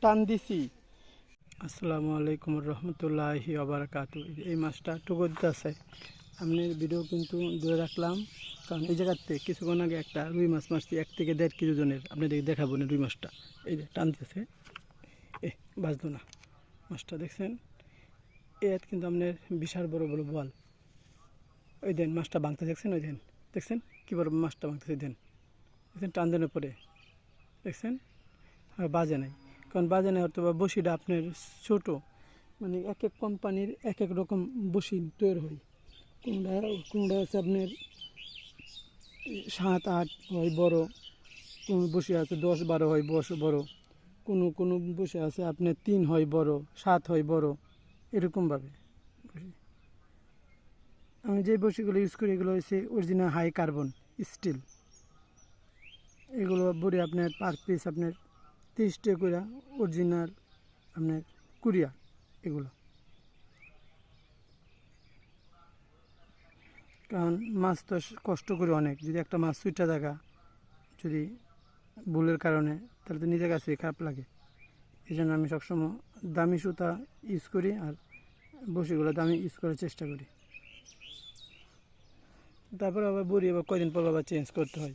টান দিছি। আসসালামু আলাইকুম রহমতুল্লাহি ওবারাকাতু। এই মাছটা টুকুরতে আছে, আমি ভিডিও কিন্তু দূরে রাখলাম, কারণ এই জায়গাতে কিছুক্ষণ আগে একটা রুই মাছ মারছি 1 থেকে 1.5 কেজি ওজনের। আপনাদের দেখাবো না রুই মাছটা, এই যে টানতেছে, বাঁচতো না মাছটা, দেখছেন? এর কিন্তু আপনার বিশাল বড় বড় বল। ওই দেন মাছটা ভাঙতে দেখছেন, ওই দেন দেখছেন কী বড় মাছটা ভাঙতেছে, দেন দেখছেন টান দেনের পরে, দেখছেন? আর বাজে নাই, কারণ বাজে নাই হয়তো বা বসিটা আপনার ছোটো, মানে এক এক কোম্পানির এক এক রকম বসি তৈরি হয়। কোনটা কোনটা আছে আপনার 7-8 হয় বড়, কোন বসে আছে 10-12 হয় বড়, কোনো বসে আছে আপনার 3 হয় বড়, 7 হয় বড়, এরকমভাবে বসি। আমি যে বসিগুলো ইউজ করি এগুলো হচ্ছে অরিজিনাল হাই কার্বন স্টিল। এগুলো বড়ি আপনার পার পিস আপনার 30 টাকা করে, অরিজিনাল আপনার কুরিয়া এগুলো। কারণ মাছ তো কষ্ট করে অনেক, যদি একটা মাছ সুইটা থাকা যদি ভুলের কারণে, তাহলে তো নিজের কাছে খারাপ লাগে। এই জন্য আমি সবসময় দামি সুতা ইউজ করি, আর বসিগুলো দামি ইউজ করার চেষ্টা করি। তারপর আবার বড়ি আবার কয়দিন পর আবার চেঞ্জ করতে হয়,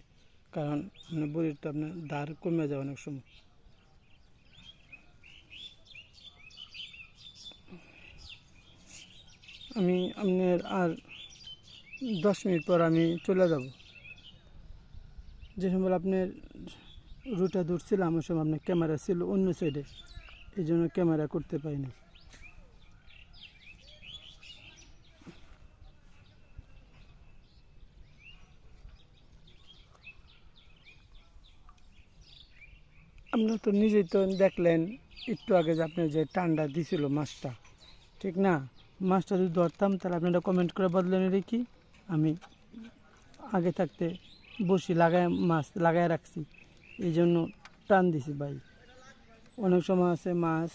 কারণ আপনার বড়ির তো আপনার ধার কমে যায় অনেক সময়। আমি আপনার আর 10 মিনিট পর আমি চলে যাব। যে সময় আপনার রুটা ধরছিলাম ওই সময় আপনার ক্যামেরা ছিল অন্য সাইডে, এই জন্য ক্যামেরা করতে পারিনি। আপনারা তো নিজেই তো দেখলেন একটু আগে যে আপনার যে টান্ডা দিছিল মাছটা, ঠিক না? মাছটা যদি ধরতাম তাহলে আপনারা কমেন্ট করে বদলেন রেখি, আমি আগে থাকতে বসি মাছ লাগায় রাখছি, এই জন্য টান দিছি ভাই। অনেক সময় আছে মাছ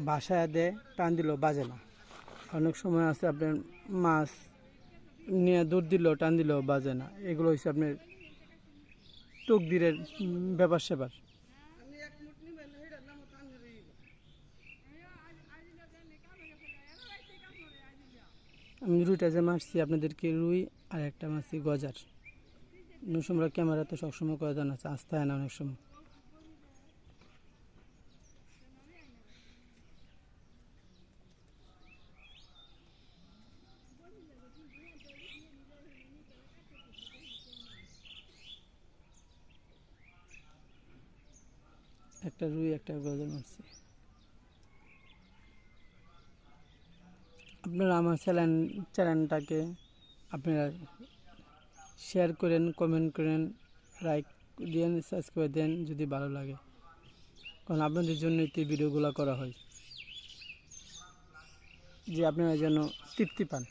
বাসায় দেয়, টান দিলেও বাজে না। অনেক সময় আছে আপনার মাছ নিয়ে দূর দিলেও টান দিলেও বাজে না। এগুলো হচ্ছে আপনার তকদিরের ব্যাপার স্যাপার। আমি রুইটা যে মারছি আপনাদেরকে রুই, আর একটা মারছি গজার। অনেক সময় ক্যামেরা তো সবসময় করে দেন আছে, আসতে হয় না অনেক সময়। একটা রুই একটা গজার মারছি। আপনারা আমার চ্যানেলটাকে আপনারা শেয়ার করেন, কমেন্ট করেন, লাইক দেন, সাবস্ক্রাইব দেন যদি ভালো লাগে, কারণ আপনাদের জন্যই তো ভিডিওগুলো করা হয়, যে আপনারা যেন তৃপ্তি পান।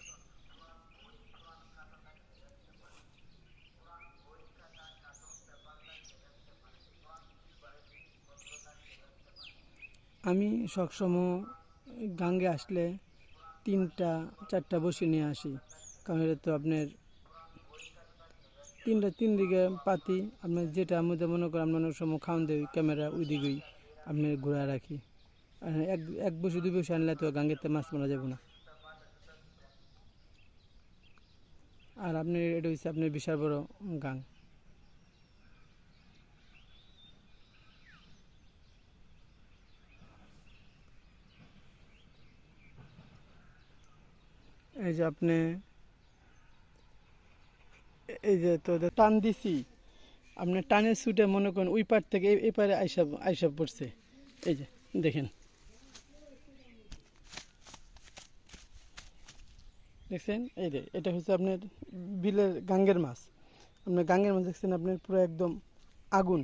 আমি সবসময় গাঙ্গে আসলে 3-4টা বসি নিয়ে আসি, কারণ এটা তো আপনার তিন দিকে পাতি, আপনার যেটা মধ্যে মনে করেন আপনার অনেক সময় খাওয়ান দেয় ক্যামেরা ওই দিকেই আপনার ঘুরে রাখি। আর এক বসি 2 বসি আনলে তো গাঙ্গেতে মাছ মারা যাবে না। আর আপনার এটা হচ্ছে আপনার বিশাল বড় গাং। এই যে আপনি এই যে তো টান দিছি, আপনার টানের ছুটে মনে করেন ওই পার থেকে এই পারে আইসা পড়ছে, এই যে দেখেন, দেখছেন? এই যে এটা হচ্ছে আপনার বিলের গাঙ্গের মাছ। আপনার গাঙ্গের মাছ দেখছেন আপনার পুরো একদম আগুন।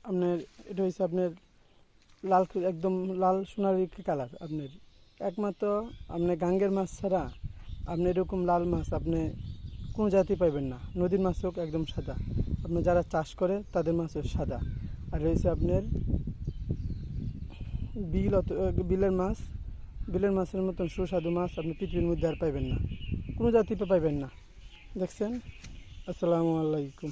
আপনার এটা হচ্ছে আপনার একদম লাল সোনালি কালার। আপনার একমাত্র আপনি গাঙ্গের মাছ ছাড়া আপনি এরকম লাল মাছ আপনি কোনো জাতি পাইবেন না। নদীর মাছ হোক একদম সাদা, আপনি যারা চাষ করে তাদের মাছও সাদা। আর রয়েছে আপনার বিলের মাছ, বিলের মাছের মতন সুস্বাদু মাছ আপনি পৃথিবীর মধ্যে আর পাইবেন না, কোনো জাতিতে পাইবেন না। দেখছেন? আসসালামু আলাইকুম।